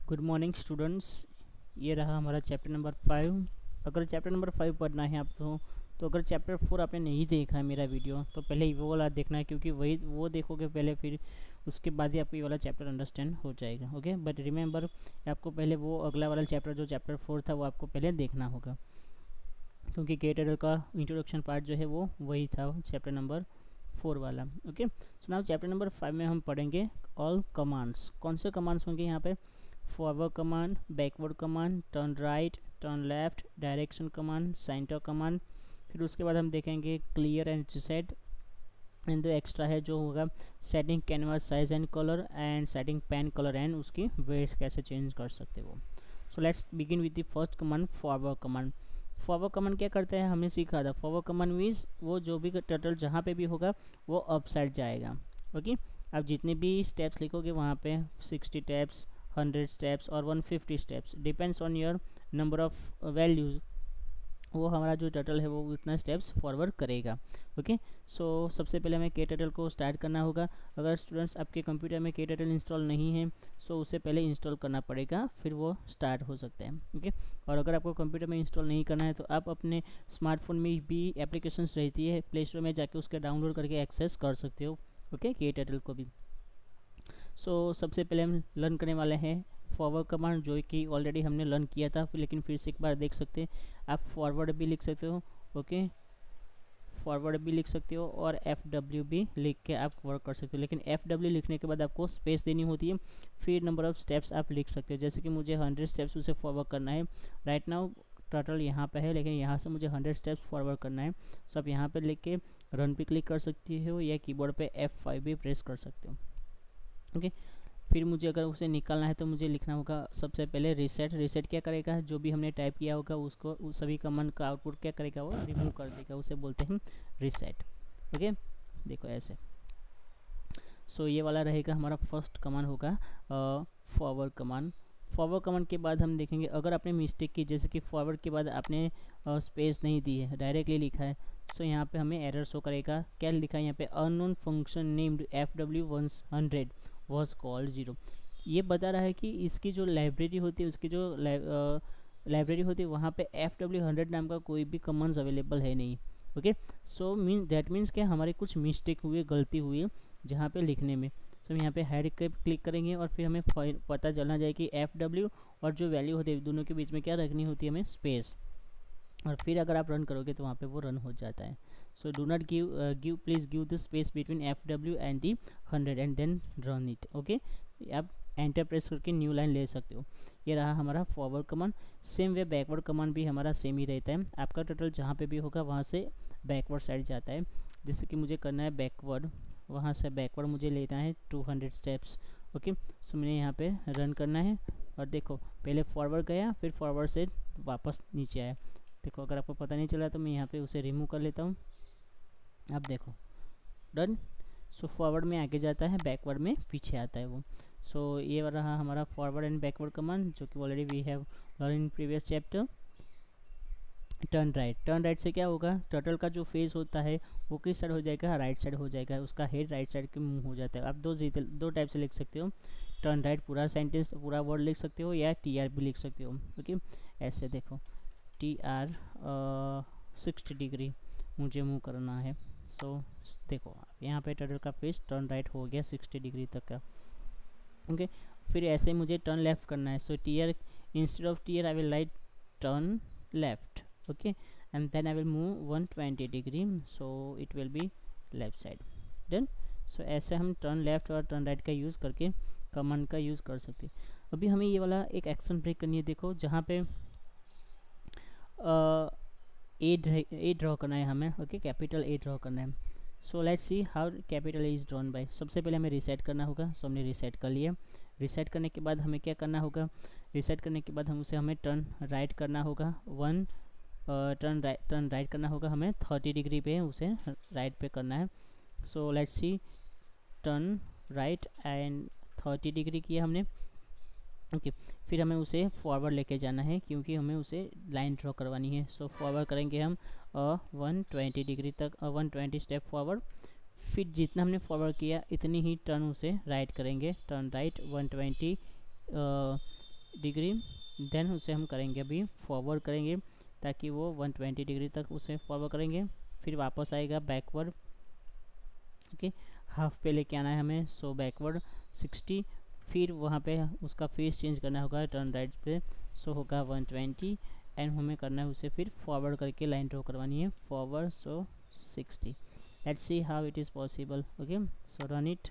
Good morning students. ये रहा हमारा चैप्टर नंबर 5। अगर चैप्टर नंबर 5 पढ़ना है आप तो अगर चैप्टर 4 आपने नहीं देखा है मेरा वीडियो तो पहले वो वाला देखना है, क्योंकि वही वो देखोगे पहले, फिर उसके बाद ही आपको ये वाला चैप्टर अंडरस्टैंड हो जाएगा। ओके, बट रिमेंबर आपको पहले वो अगला वाला चैप्टर जो चैप्टर 4 था वो आपको पहले देखना होगा, क्योंकि गेट का इंट्रोडक्शन पार्ट जो है वो वही था चैप्टर नंबर 4 वाला। Okay, so now chapter number 5 में हम पढ़ेंगे ऑल कमांड्स। कौन से कमांड्स होंगे यहाँ पे? Forward command, backward command, turn right, turn left, direction command, centre command. फिर उसके बाद हम देखेंगे क्लियर एंड रीसेट। एंड जो एक्स्ट्रा है जो होगा setting canvas size and colour, and setting pen colour, and उसकी वेट कैसे चेंज कर सकते हो। So let's begin with the first command, forward command. Forward command क्या करता है, हमने सीखा था। फॉरवर्ड कमांड मीन्स वो जो भी टर्टल जहाँ पे भी होगा वो अप साइड जाएगा। ओके, आप जितने भी स्टेप्स लिखोगे वहाँ पे 60 स्टेप्स, 100 स्टेप्स और 150 steps, depends on your number of values, वो हमारा जो टर्टल है वो उतना स्टेप्स फॉरवर्ड करेगा। ओके, सो सबसे पहले हमें के टर्टल को स्टार्ट करना होगा। अगर स्टूडेंट्स आपके कंप्यूटर में के टर्टल इंस्टॉल नहीं है सो उसे पहले इंस्टॉल करना पड़ेगा, फिर वो स्टार्ट हो सकता है। ओके, और अगर आपको कंप्यूटर में इंस्टॉल नहीं करना है तो आप अपने स्मार्टफोन में भी एप्लीकेशंस रहती है, प्ले स्टोर में जाके उसके डाउनलोड करके एक्सेस कर सकते हो। ओके, के टर्टल को भी। सो सबसे पहले हम लर्न करने वाले हैं फॉरवर्ड कमांड, जो कि ऑलरेडी हमने लर्न किया था, लेकिन फिर से एक बार देख सकते हैं। आप फॉरवर्ड भी लिख सकते हो, ओके, फॉरवर्ड भी लिख सकते हो और FW भी लिख के आप वर्क कर सकते हो, लेकिन FW लिखने के बाद आपको स्पेस देनी होती है, फिर नंबर ऑफ स्टेप्स आप लिख सकते हो। जैसे कि मुझे 100 स्टेप्स उसे फॉरवर्ड करना है। राइट नाउ टोटल यहाँ पे है, लेकिन यहाँ से मुझे 100 स्टेप्स फॉरवर्ड करना है। सो आप यहाँ पे लिख के रन पे क्लिक कर सकते हो या कीबोर्ड पे F5 भी प्रेस कर सकते हो। ओके, फिर मुझे अगर उसे निकालना है तो मुझे लिखना होगा सबसे पहले रीसेट। रीसेट क्या करेगा, जो भी हमने टाइप किया होगा उसको, उस सभी कमांड का आउटपुट क्या करेगा, वो रिमूव कर देगा, उसे बोलते हैं रीसेट। ओके, देखो ऐसे। सो ये वाला रहेगा हमारा फर्स्ट कमांड होगा फॉरवर्ड कमांड। फॉरवर्ड कमांड के बाद हम देखेंगे अगर आपने मिस्टेक की, जैसे कि फॉरवर्ड के बाद आपने स्पेस नहीं दी है, डायरेक्टली लिखा है, सो यहाँ पे हमें एरर शो करेगा। क्या लिखा है यहाँ पे, unknown function named FW100 was called 0। ये बता रहा है कि इसकी जो लाइब्रेरी होती है, उसकी जो लाइब्रेरी होती है वहाँ पे FW100 नाम का कोई भी कमांड्स अवेलेबल है नहीं। ओके, सो दैट मीन्स कि हमारे कुछ मिस्टेक हुई, गलती हुई है जहाँ पे लिखने में। सो हम यहाँ पे हेड के क्लिक करेंगे और फिर हमें पता चलना जाए कि FW और जो वैल्यू होती है दोनों के बीच में क्या रखनी होती है, हमें स्पेस। और फिर अगर आप रन करोगे तो वहाँ पे वो रन हो जाता है। So do not give please give the space between FW and the 100 and then run it. Okay, आप एंटर प्रेस करके न्यू लाइन ले सकते हो। ये रहा हमारा forward command. Same way backward command भी हमारा सेम ही रहता है। आपका टोटल जहाँ पे भी होगा वहाँ से बैकवर्ड साइड जाता है। जैसे कि मुझे करना है बैकवर्ड, वहाँ से बैकवर्ड मुझे लेना है 200 स्टेप्स। ओके, सो मैंने यहाँ पे रन करना है और देखो पहले फॉरवर्ड गया, फिर फॉरवर्ड से वापस नीचे आया। देखो अगर आपको पता नहीं चला तो मैं यहाँ पे उसे रिमूव कर लेता हूँ। अब देखो डन। सो फॉरवर्ड में आगे जाता है, बैकवर्ड में पीछे आता है वो। सो ये रहा हमारा फॉरवर्ड एंड बैकवर्ड कमांड, जो कि already we have learn in previous chapter. Turn right, turn right से क्या होगा, टर्टल का जो फेस होता है वो किस साइड हो जाएगा, राइट साइड हो जाएगा, उसका हेड राइट साइड के मुंह हो जाता है। आप दो टाइप से लिख सकते हो। टर्न राइट पूरा सेंटेंस, पूरा वर्ड लिख सकते हो, या TR भी लिख सकते हो। ओके, ऐसे देखो TR 60 डिग्री मुझे मूव करना है। सो देखो यहाँ पे टर्टल का फेस टर्न राइट हो गया 60 डिग्री तक का। ओके, फिर ऐसे मुझे टर्न लेफ्ट करना है। सो TR, instead of TR I will write turn left. okay, and then I will move 120 degree, so it will be left side. Done. so ऐसे हम टर्न लेफ्ट और टर्न राइट का use करके command का use कर सकते हैं। अभी हमें ये वाला एक एक्शन ब्रेक करनी है। देखो जहाँ पे ए ड्रॉ करना है हमें। ओके, कैपिटल A ड्रॉ करना है। So let's see how capital A is drawn by. सबसे पहले हमें रीसेट करना होगा। सो हमने रीसेट कर लिया। रीसेट करने के बाद हमें क्या करना होगा, रीसेट करने के बाद हमें टर्न राइट करना होगा। टर्न राइट करना होगा हमें 30 डिग्री पे, उसे राइट पे करना है। So let's C, turn right and 30 degree किया हमने। ओके, फिर हमें उसे फॉरवर्ड लेके जाना है, क्योंकि हमें उसे लाइन ड्रॉ करवानी है। सो फॉरवर्ड करेंगे हम 120 डिग्री तक, 120 स्टेप फॉरवर्ड। फिर जितना हमने फॉरवर्ड किया इतनी ही टर्न उसे राइट करेंगे। टर्न राइट 120 डिग्री, देन उसे हम करेंगे अभी फॉरवर्ड करेंगे ताकि वो 120 डिग्री तक उसे फॉरवर्ड करेंगे, फिर वापस आएगा बैकवर्ड। ओके, हाफ पे लेके आना है हमें, सो बैकवर्ड 60, फिर वहाँ पे उसका फेस चेंज करना होगा टर्न राइट पे, सो होगा 120 एंड हमें करना है उसे फिर फॉरवर्ड करके लाइन ड्रॉ करवानी है forward, so 60। Let's see how it is possible. Okay, so run it.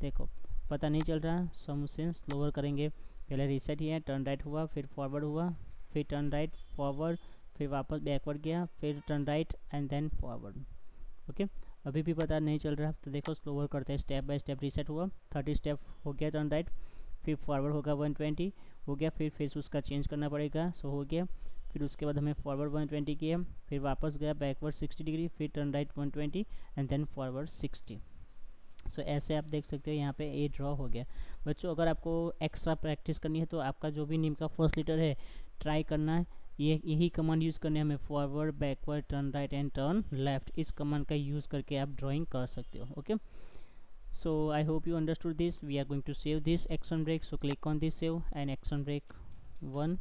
देखो पता नहीं चल रहा, सो हम उसे स्लोअर करेंगे। पहले रीसेट ही है, टर्न राइट हुआ, फिर फॉरवर्ड हुआ, फिर टर्न राइट फॉरवर्ड, फिर वापस बैकवर्ड गया, फिर turn right and then forward. Okay, अभी भी पता नहीं चल रहा, तो देखो स्लोअर करते हैं, स्टेप बाय स्टेप। रीसेट हुआ, 30 स्टेप हो गया टर्न राइट, फिर फॉरवर्ड होगा 120 हो गया, फिर फेस उसका चेंज करना पड़ेगा, सो हो गया। फिर उसके बाद हमें फॉरवर्ड 120 किया, फिर वापस गया बैकवर्ड 60 डिग्री, फिर turn right 120 and then forward 60। So ऐसे आप देख सकते हो यहाँ पे ए ड्रॉ हो गया। बच्चों अगर आपको एक्स्ट्रा प्रैक्टिस करनी है तो आपका जो भी नीम का फर्स्ट लेटर है ट्राई करना है, यही कमांड यूज़ करने हमें, forward backward turn right and turn left. इस कमांड का यूज़ करके आप ड्राइंग कर सकते हो। Okay, so I hope you understood this. We are going to save this action break, so click on this save and action break 1.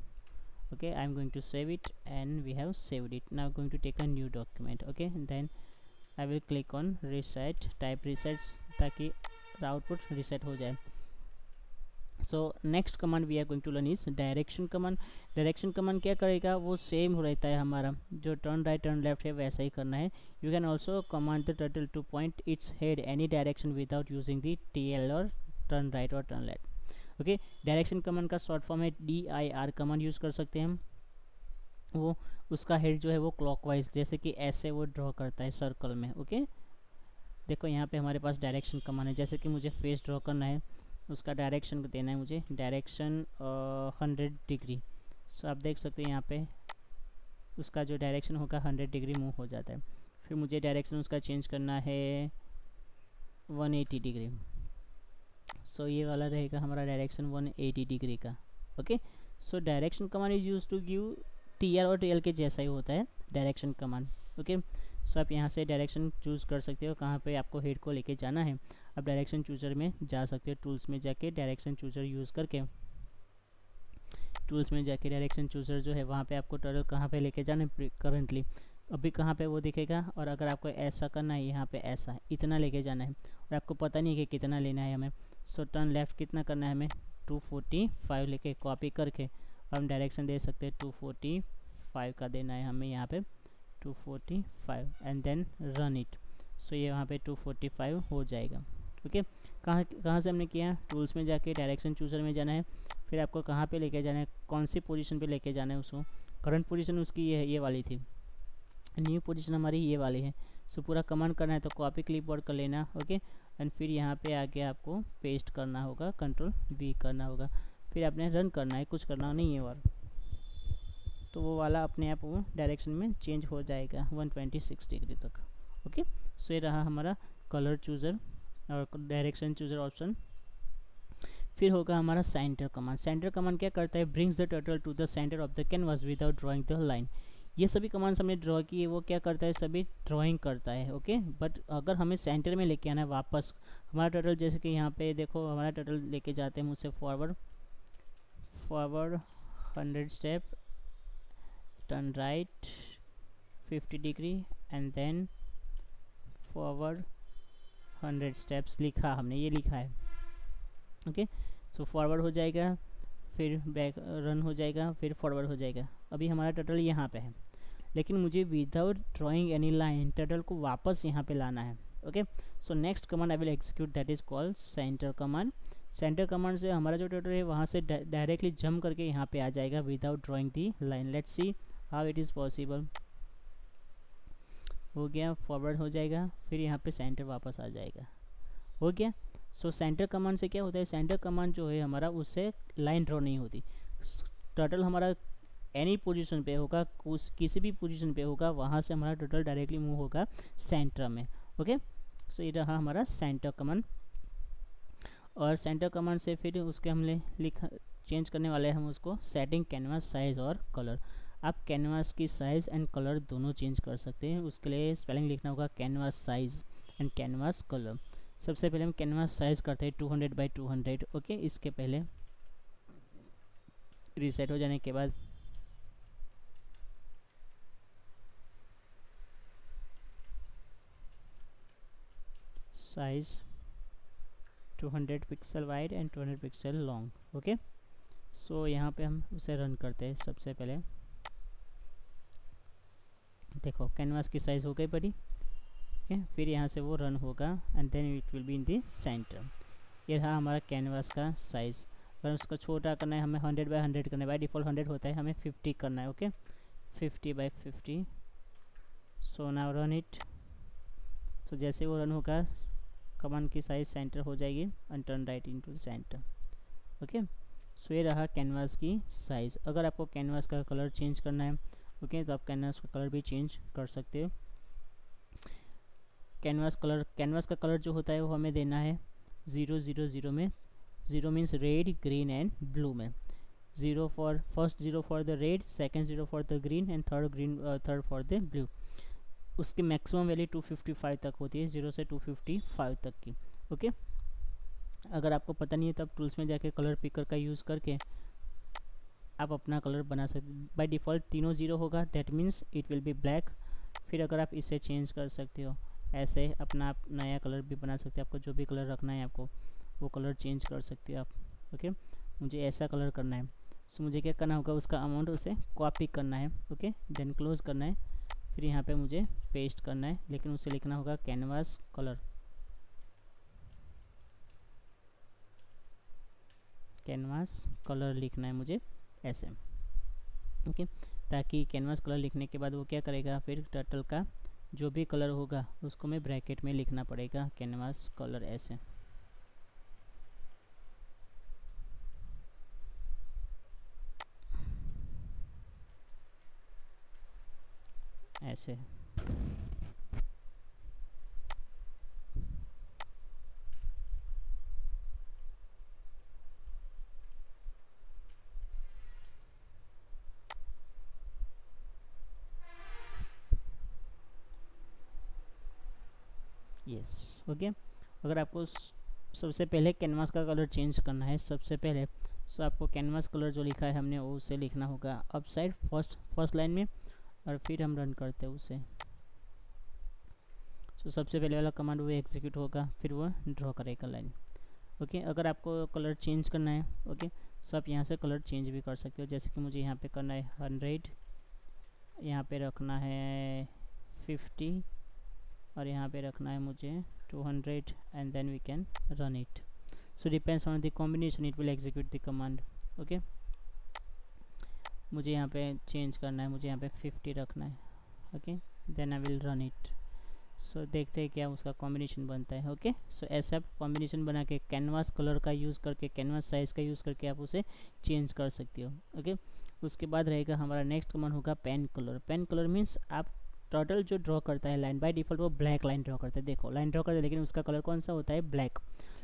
Okay, I'm going to save it and we have saved it. Now going to take a new document. Okay, and then I will click on reset, type reset ताकि output reset हो जाए। So next command we are going to learn is direction command. Direction command क्या करेगा, वो same रहता है हमारा, जो टर्न राइट टर्न लेफ्ट है वैसा ही करना है। You can also command the turtle two point its head any direction without using the TL और टर्न राइट और turn left. Okay, direction command का शॉर्ट फॉर्म है DIR कमांड यूज़ कर सकते हैं हम। वो उसका हेड जो है वो क्लॉकवाइज, जैसे कि ऐसे वो ड्रॉ करता है सर्कल में। ओके, देखो यहाँ पे हमारे पास डायरेक्शन कमांड है, जैसे कि मुझे फेस ड्रॉ करना है, उसका डायरेक्शन देना है मुझे, डायरेक्शन 100 डिग्री। सो आप देख सकते हैं यहाँ पे उसका जो डायरेक्शन होगा 100 डिग्री मूव हो जाता है। फिर मुझे डायरेक्शन उसका चेंज करना है 180 डिग्री। सो ये वाला रहेगा हमारा डायरेक्शन 180 डिग्री का। Okay, so direction command is use to give TR और TL के जैसा ही होता है डायरेक्शन कमांड। ओके, सो आप यहाँ से डायरेक्शन चूज़ कर सकते हो कहाँ पे आपको हेड को लेके जाना है। आप डायरेक्शन चूज़र में जा सकते हो, टूल्स में जाके डायरेक्शन चूज़र यूज़ करके, टूल्स में जाके डायरेक्शन चूज़र जो है वहाँ पे आपको टर्टल कहाँ पे लेके जाना है करंटली, अभी कहाँ पे वो दिखेगा। और अगर आपको ऐसा करना है, यहाँ पे ऐसा इतना लेके जाना है और आपको पता नहीं है कि कितना लेना है हमें। सो टर्न लेफ्ट कितना करना है हमें, 245 लेके कॉपी करके हम डायरेक्शन दे सकते हैं, 245 का देना है हमें यहाँ पे, 245 एंड देन रन इट। सो ये वहाँ पे 245 हो जाएगा। ओके, कहाँ से हमने किया, टूल्स में जाके डायरेक्शन चूज़र में जाना है, फिर आपको कहाँ पे लेके जाना है, कौन सी पोजीशन पे लेके जाना है उसको। करंट पोजीशन उसकी ये वाली थी, न्यू पोजीशन हमारी ये वाली है। सो पूरा कमांड करना है तो कॉपी क्लिपबोर्ड कर लेना। ओके, एंड फिर यहाँ पे आके आपको पेस्ट करना होगा, Ctrl+V करना होगा, फिर आपने रन करना है, कुछ करना नहीं है और तो वो वाला अपने आप वो डायरेक्शन में चेंज हो जाएगा 126 डिग्री तक। ओके, सो ये रहा हमारा कलर चूज़र और डायरेक्शन चूज़र ऑप्शन। फिर होगा हमारा सेंटर कमांड। सेंटर कमांड क्या करता है, brings the turtle to the centre of the canvas without drawing the line. ये सभी कमांड्स हमने ड्रॉ किए, वो क्या करता है, सभी ड्राइंग करता है। ओके, बट अगर हमें सेंटर में लेके आना है वापस हमारा टर्टल, जैसे कि यहाँ पे देखो हमारा टर्टल लेके जाते हैं मुझसे forward 100 step, turn right 50 degree and then forward 100 steps लिखा हमने, ये लिखा है। ओके, सो फॉरवर्ड हो जाएगा, फिर बैक रन हो जाएगा, फिर फॉरवर्ड हो जाएगा। अभी हमारा टर्टल यहाँ पे है, लेकिन मुझे without drawing any line turtle को वापस यहाँ पे लाना है। Okay, so next command I will execute, that is called centre command. Centre command से हमारा जो टर्टल है वहाँ से डायरेक्टली जंप करके यहाँ पे आ जाएगा without drawing the line. Let's see how it is possible. हो गया, फॉरवर्ड हो जाएगा, फिर यहाँ पे सेंटर वापस आ जाएगा। हो गया। सो सेंटर कमांड से क्या होता है, सेंटर कमांड जो है हमारा उससे लाइन ड्रॉ नहीं होती, टर्टल हमारा एनी पोजीशन पे होगा, किसी भी पोजीशन पे होगा, वहाँ से हमारा टर्टल डायरेक्टली मूव होगा सेंटर में। ओके, सो ये रहा हमारा सेंटर कमांड। और सेंटर कमांड से फिर उसके हमने चेंज करने वाले हैं हम उसको, सेटिंग कैनवास साइज़ और कलर। आप कैनवास की साइज़ एंड कलर दोनों चेंज कर सकते हैं। उसके लिए स्पेलिंग लिखना होगा canvas size and canvas colour. सबसे पहले हम कैनवास साइज़ करते हैं 200 बाई 200। ओके, इसके पहले रीसेट हो जाने के बाद size 200 pixel wide and 200 pixel long. Okay, so यहाँ पे हम उसे रन करते हैं। सबसे पहले देखो कैनवास की साइज़ हो गई बड़ी। ओके, फिर यहाँ से वो रन होगा and then it will be in the centre. ये रहा हमारा कैनवास का साइज़। अगर उसको छोटा करना है हमें 100 by 100 करना है, बाय डिफ़ॉल्ट 100 होता है, हमें 50 करना है। Okay, 50 by 50। So now run it. So जैसे वो रन होगा कमांड की साइज़ सेंटर हो जाएगी and turn right into centre. Okay, so ये रहा कैनवास की साइज़। अगर आपको कैनवास का कलर चेंज करना है ओके तो आप कैनवास का कलर भी चेंज कर सकते हो। कैनवास का कलर जो होता है वो हमें देना है 000 में। 0 means red, green and blue में। 0 for first 0 for the red, second 0 for the green and third for the blue. उसकी मैक्सिमम वैल्यू 255 तक होती है, 0 से 255 तक की। ओके, अगर आपको पता नहीं है तो आप टूल्स में जाके कलर पिकर का यूज़ करके आप अपना कलर बना सकते। बाय डिफ़ॉल्ट तीनों 0 होगा, that means it will B black. फिर अगर आप इसे चेंज कर सकते हो, ऐसे अपना आप नया कलर भी बना सकते हो। आपको जो भी कलर रखना है आपको वो कलर चेंज कर सकते हो आप। ओके, मुझे ऐसा कलर करना है, सो मुझे क्या करना होगा, उसका अमाउंट उसे कॉपी करना है। ओके, देन क्लोज करना है। फिर यहाँ पे मुझे पेस्ट करना है, लेकिन उसे लिखना होगा कैनवास कलर। कैनवास कलर लिखना है मुझे ऐसे। ओके, ताकि कैनवास कलर लिखने के बाद वो क्या करेगा, फिर टर्टल का जो भी कलर होगा उसको मैं ब्रैकेट में लिखना पड़ेगा कैनवास कलर ऐसे। ऐसे यस। ओके, अगर आपको सबसे पहले कैनवास का कलर चेंज करना है सबसे पहले, सो आपको कैनवास कलर जो लिखा है हमने वो उसे लिखना होगा अप साइड फर्स्ट लाइन में, और फिर हम रन करते हैं उसे। सो सबसे पहले वाला कमांड वो एग्जीक्यूट होगा, फिर वो ड्रॉ करेगा लाइन। ओके, अगर आपको कलर चेंज करना है ओके सो आप यहाँ से कलर चेंज भी कर सकते हो। जैसे कि मुझे यहाँ पे करना है 100, यहाँ पे रखना है 50 और यहाँ पे रखना है मुझे 200 and then we can run it. So depends on the combination it will execute the command. Okay, मुझे यहाँ पे चेंज करना है, मुझे यहाँ पे 50 रखना है। Okay, then I will run it. So देखते हैं क्या उसका कॉम्बिनेशन बनता है। ओके, सो ऐसा आप कॉम्बिनेशन बना के कैनवास कलर का यूज़ करके, कैनवास साइज़ का यूज़ करके आप उसे चेंज कर सकते हो। ओके, उसके बाद रहेगा हमारा नेक्स्ट कमांड होगा pen colour. Pen colour means आप टर्टल जो ड्रॉ करता है लाइन, बाय डिफ़ॉल्ट वो ब्लैक लाइन ड्रॉ करता है। देखो लाइन ड्रॉ करता है लेकिन उसका कलर कौन सा होता है, ब्लैक।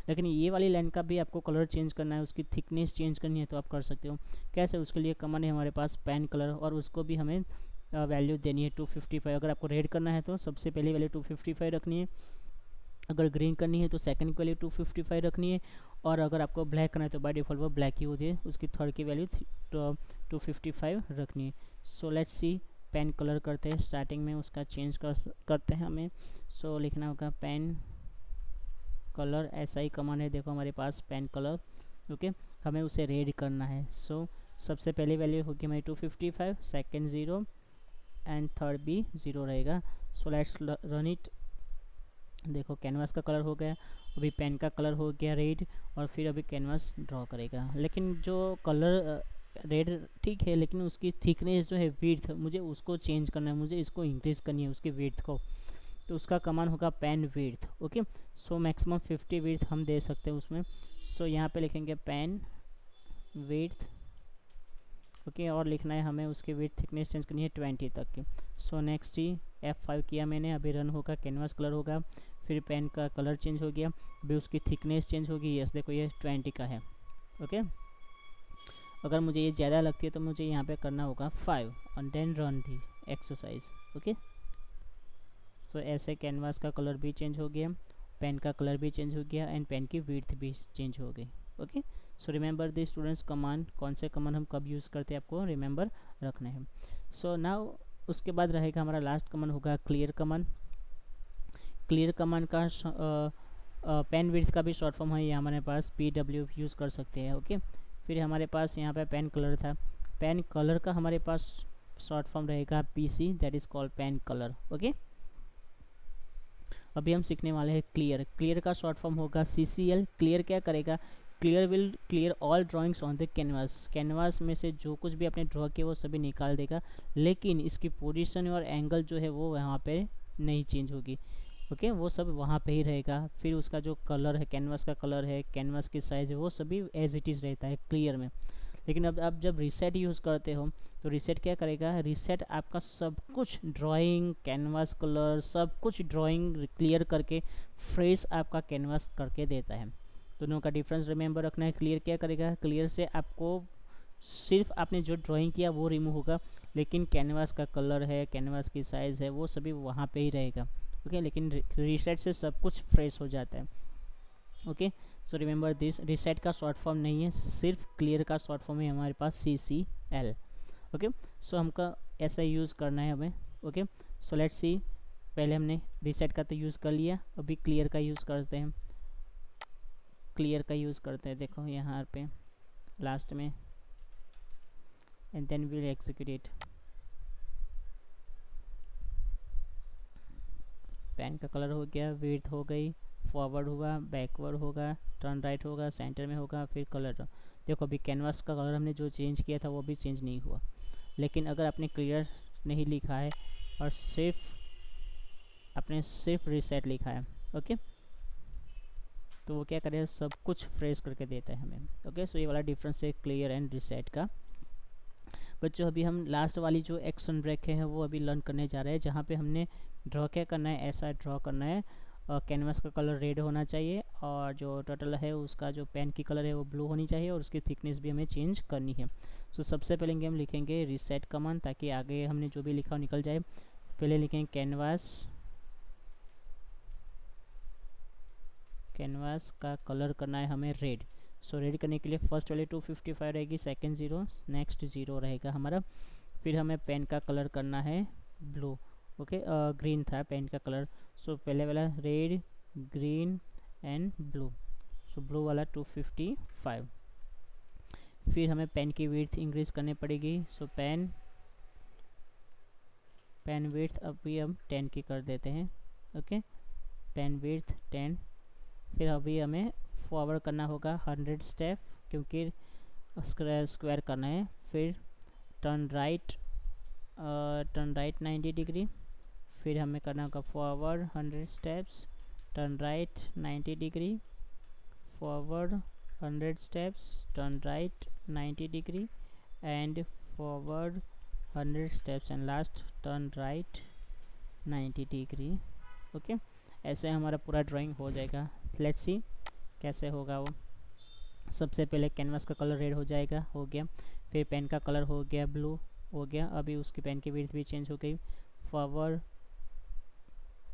लेकिन ये वाली लाइन का भी आपको कलर चेंज करना है, उसकी थिकनेस चेंज करनी है तो आप कर सकते हो। कैसे, उसके लिए कमांड है हमारे पास पेन कलर, और उसको भी हमें वैल्यू देनी है 255। अगर आपको रेड करना है तो सबसे पहली वैल्यू 255 रखनी है, अगर ग्रीन करनी है तो सेकंड की वैल्यू 255 रखनी है, और अगर आपको ब्लैक करना है तो बाय डिफ़ॉल्ट वो ब्लैक ही होती है, उसकी थर्ड की वैल्यू 255 रखनी है। So let's see, pen colour करते हैं। स्टार्टिंग में उसका चेंज करते हैं हमें। सो लिखना होगा पेन कलर, ऐसा ही कमांड है देखो हमारे पास पेन कलर। ओके, हमें उसे रेड करना है। सो सबसे पहली वैल्यू होगी हमारी 255, सेकेंड 0 एंड थर्ड भी 0 रहेगा। So let's run it. देखो कैनवास का कलर हो गया, अभी पेन का कलर हो गया रेड, और फिर अभी कैनवास ड्रॉ करेगा। लेकिन जो कलर रेड ठीक है, लेकिन उसकी थिकनेस जो है विड्थ, मुझे उसको चेंज करना है, मुझे इसको इंक्रीज़ करनी है उसकी विड्थ को। तो उसका कमांड होगा pen width. Okay, so maximum 50 width हम दे सकते हैं उसमें। सो यहाँ पे लिखेंगे पेन विड्थ। ओके, और लिखना है हमें उसकी विड्थ थिकनेस चेंज करनी है 20 तक की। सो नेक्स्ट ही F5 किया मैंने, अभी रन होगा, कैनवास कलर होगा, फिर पेन का कलर चेंज हो गया, अभी उसकी थिकनेस चेंज होगी। यस, देखो ये 20 का है। ओके, अगर मुझे ये ज़्यादा लगती है तो मुझे यहाँ पे करना होगा 5 और then run the exercise. Okay, so ऐसे कैनवास का कलर भी चेंज हो गया, पेन का कलर भी चेंज हो गया एंड पेन की विड्थ भी चेंज हो गई। Okay, so remember this students, command कौन से कमांड हम कब यूज़ करते हैं आपको रिमेंबर रखना है। सो नाउ उसके बाद रहेगा हमारा लास्ट कमांड होगा क्लियर कमांड। क्लियर कमांड का पेन विड्थ का भी शॉर्ट फॉर्म है, ये हमारे पास PW यूज़ कर सकते हैं। ओके, फिर हमारे पास यहाँ पे पेन कलर था, पेन कलर का हमारे पास शॉर्ट फॉर्म रहेगा PC, that is called pen colour. Okay, अभी हम सीखने वाले हैं क्लियर। क्लियर का शॉर्ट फॉर्म होगा CCL। क्लियर क्या करेगा, clear will clear all drawings on the canvas. Canvas में से जो कुछ भी आपने ड्रॉ किया वो सभी निकाल देगा, लेकिन इसकी पोजीशन और एंगल जो है वो वहाँ पे नहीं चेंज होगी। ओके, वो सब वहाँ पे ही रहेगा। फिर उसका जो कलर है, कैनवास का कलर है, कैनवास की साइज़ है, वो सभी एज इट इज़ रहता है क्लियर में। लेकिन अब आप जब रीसेट यूज़ करते हो तो रीसेट क्या करेगा, रीसेट आपका सब कुछ ड्राइंग, कैनवास कलर, सब कुछ ड्राइंग क्लियर करके फ्रेश आपका कैनवास करके देता है। दोनों का डिफरेंस रिमेंबर रखना है। क्लियर क्या करेगा, क्लियर से आपको सिर्फ आपने जो ड्राइंग किया वो रिमूव होगा, लेकिन कैनवास का कलर है, कैनवास की साइज़ है, वो सभी वहाँ पे ही रहेगा। ओके, लेकिन रीसेट से सब कुछ फ्रेश हो जाता है। Okay, so remember this, reset का शॉर्ट फॉर्म नहीं है, सिर्फ क्लियर का शॉर्ट फॉर्म है हमारे पास CCL। ओके, सो हमका ऐसा यूज़ करना है हमें। ओके, सो लेट्स सी, पहले हमने रीसेट का तो यूज़ कर लिया, अभी क्लियर का यूज़ करते हैं। क्लियर का यूज़ करते हैं, देखो यहाँ पे लास्ट में, and then will execute it. Pen का कलर हो गया, विड्थ हो गई, फॉरवर्ड हुआ, बैकवर्ड होगा, टर्न राइट होगा, सेंटर में होगा, फिर कलर। देखो अभी कैनवास का कलर हमने जो चेंज किया था वो भी चेंज नहीं हुआ। लेकिन अगर आपने क्लियर नहीं लिखा है और सिर्फ रीसेट लिखा है, ओके, तो वो क्या करेगा, सब कुछ फ्रेश करके देता है हमें। ओके, सो ये वाला डिफरेंस है क्लियर एंड रीसेट का। बच्चों अभी हम लास्ट वाली जो एक्शन ब्रेक है वो अभी लर्न करने जा रहे हैं, जहाँ पे हमने ड्रॉ क्या करना है, ऐसा ड्रॉ करना है, कैनवास का कलर रेड होना चाहिए और जो टर्टल है उसका जो पेन की कलर है वो ब्लू होनी चाहिए और उसकी थिकनेस भी हमें चेंज करनी है। सो सबसे पहले हम लिखेंगे रीसेट कमांड, ताकि आगे हमने जो भी लिखा निकल जाए। पहले लिखेंगे कैनवास का कलर करना है हमें रेड। सो रेड करने के लिए फर्स्ट वाले 255 रहेगी, सेकंड 0, नेक्स्ट 0 रहेगा हमारा। फिर हमें पेन का कलर करना है ब्लू। ओके, ग्रीन था पेन का कलर, सो पहले वाला red, green and blue, so blue वाला 255। फिर हमें पेन की विड्थ इंक्रीज करनी पड़ेगी, सो पेन विड्थ अभी हम 10 की कर देते हैं। Okay, pen width 10। फिर अभी हमें फॉरवर्ड करना होगा 100 स्टेप, क्योंकि स्क्वायर करना है। फिर टर्न राइट 90 डिग्री। फिर हमें करना होगा forward 100 steps, turn right 90 degree, forward 100 steps, turn right 90 degree and forward 100 steps and last turn right 90 degree. Okay, ऐसे हमारा पूरा ड्राइंग हो जाएगा। लेट्स सी कैसे होगा वो। सबसे पहले कैनवास का कलर रेड हो जाएगा, हो गया। फिर पेन का कलर हो गया ब्लू, हो गया। अभी उसकी पेन की विड्थ भी चेंज हो गई, forward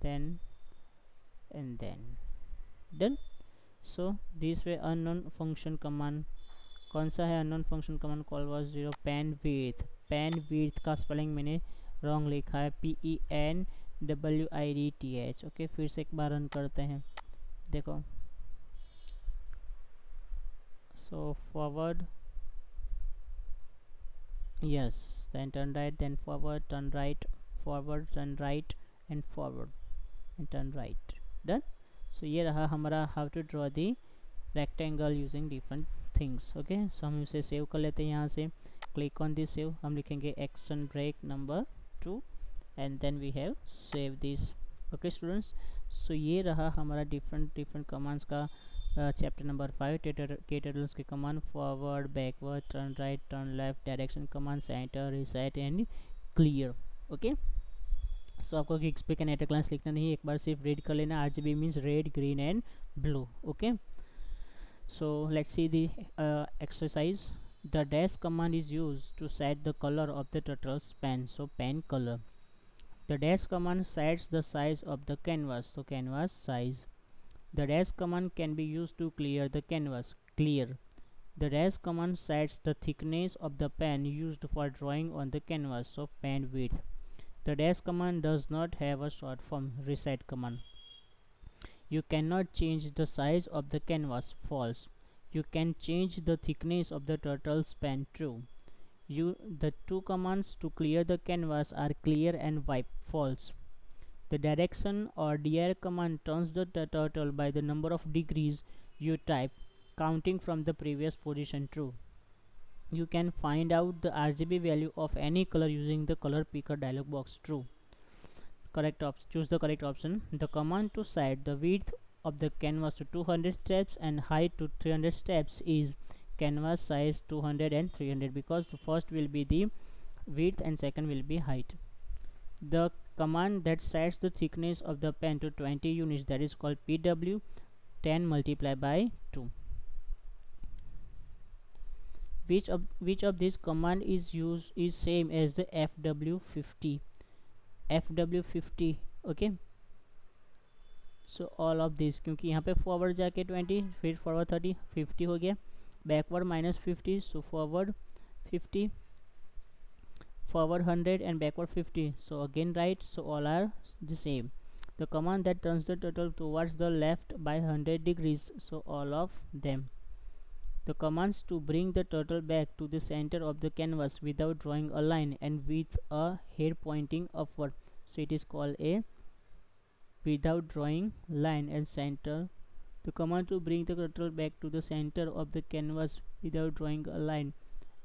then and then done. So this way unknown function command, कौन सा है unknown function command, call was 0 pen width. Pen width का स्पेलिंग मैंने रॉन्ग लिखा है, PENWIDTH। ओके, फिर से एक बार रन करते हैं, देखो। So forward, yes, then turn right, then forward, turn right, forward, turn right and forward and turn right, done. So ये रहा हमारा how to draw the rectangle using different things. Okay, so हम इसे save कर लेते हैं यहाँ से, click on this save, हम लिखेंगे action break number 2 and then we have save this. Okay students, so ये रहा हमारा different commands का चैप्टर नंबर 5 KTurtles के command, forward, backward, turn right, turn left, direction command, centre, reset and clear. Okay, so आपको explain eight class लिखना नहीं है, एक बार सिर्फ रीड कर लेना। RGB means red, green and blue. Okay, so let's see the exercise. The dash command is use to set the colour of the turtle's pen, so pen colour. The dash command sets the size of the canvas, so canvas size. The dash command can be used to clear the canvas. Clear. The dash command sets the thickness of the pen used for drawing on the canvas. So pen width. The dash command does not have a short form. Reset command. You cannot change the size of the canvas. False. You can change the thickness of the turtle's pen. True. The two commands to clear the canvas are clear and wipe. False. The direction or dir command turns the turtle by the number of degrees you type, counting from the previous position. True. You can find out the RGB value of any color using the color picker dialog box. True. Choose the correct option. The command to set the width of the canvas to 200 steps and height to 300 steps is canvas size 200 and 300, because the first will be the width and second will be height. The command that sets the thickness of the pen to 20 units, that is called PW, 10 multiplied by 2. Which of this command is same as the FW50? FW50, okay. So all of this, क्योंकि यहाँ पे forward जाके 20, फिर forward 30, 50 हो गया, backward -50, so forward 50, forward 100 and backward 50, so again right, so all are the same. The command that turns the turtle towards the left by 100 degrees, so all of them. The commands to bring the turtle back to the center of the canvas without drawing a line and with a head pointing upward, so it is called a without drawing line and center. The command to bring the turtle back to the center of the canvas without drawing a line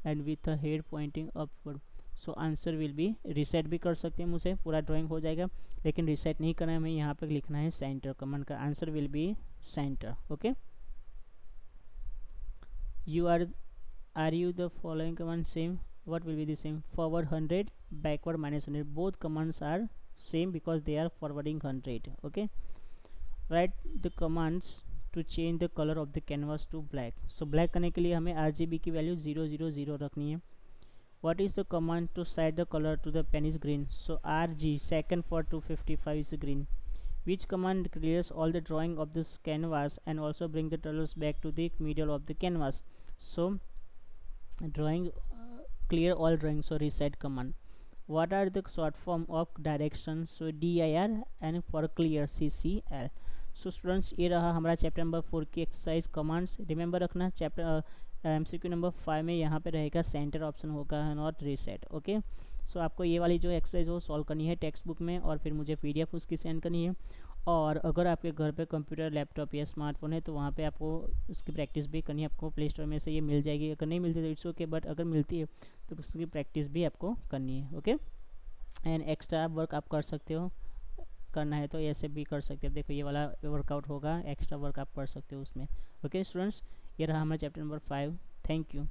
and with a head pointing upward, so answer will B, reset भी कर सकते हैं मुझे, पूरा drawing हो जाएगा, लेकिन reset नहीं करना है, हमें यहाँ पर लिखना है सेंटर. कमांड का answer will be centre. Okay, you are you the following command same? what will be the same? Forward 100, backward -100. both commands are same because they are forwarding 100. okay, write the commands to change the color of the canvas to black. so black करने के लिए हमें RGB की value 000 रखनी है. What is the command to set the color to the pen is green? So RG, second for 255 is green. Which command clears all the drawing of this canvas and also bring the turtles back to the middle of the canvas? So drawing, clear all drawing, so reset command. What are the short form of direction? So DIR and for clear CCL. So students, ये रहा हमारा chapter number 4 की exercise commands. Remember रखना, chapter MCQ number 5 में यहाँ पे रहेगा centre option होगा, नॉट रीसेट. ओके, सो आपको ये वाली जो एक्सरसाइज वो सॉल्व करनी है टेक्स्ट बुक में, और फिर मुझे PDF उसकी सेंड करनी है. और अगर आपके घर पे कंप्यूटर, लैपटॉप या स्मार्टफोन है तो वहाँ पे आपको उसकी प्रैक्टिस भी करनी है. आपको प्ले स्टोर में से ये मिल जाएगी, अगर नहीं मिलती तो इट्स ओके, बट अगर मिलती है तो उसकी प्रैक्टिस भी आपको करनी है. ओके, एंड एक्स्ट्रा वर्क आप कर सकते हो, करना है तो ऐसे भी कर सकते हो. देखो ये वाला वर्कआउट होगा, एक्स्ट्रा वर्क आप कर सकते हो उसमें. ओके स्टूडेंट्स, ये रहा हमारा चैप्टर नंबर 5. Thank you.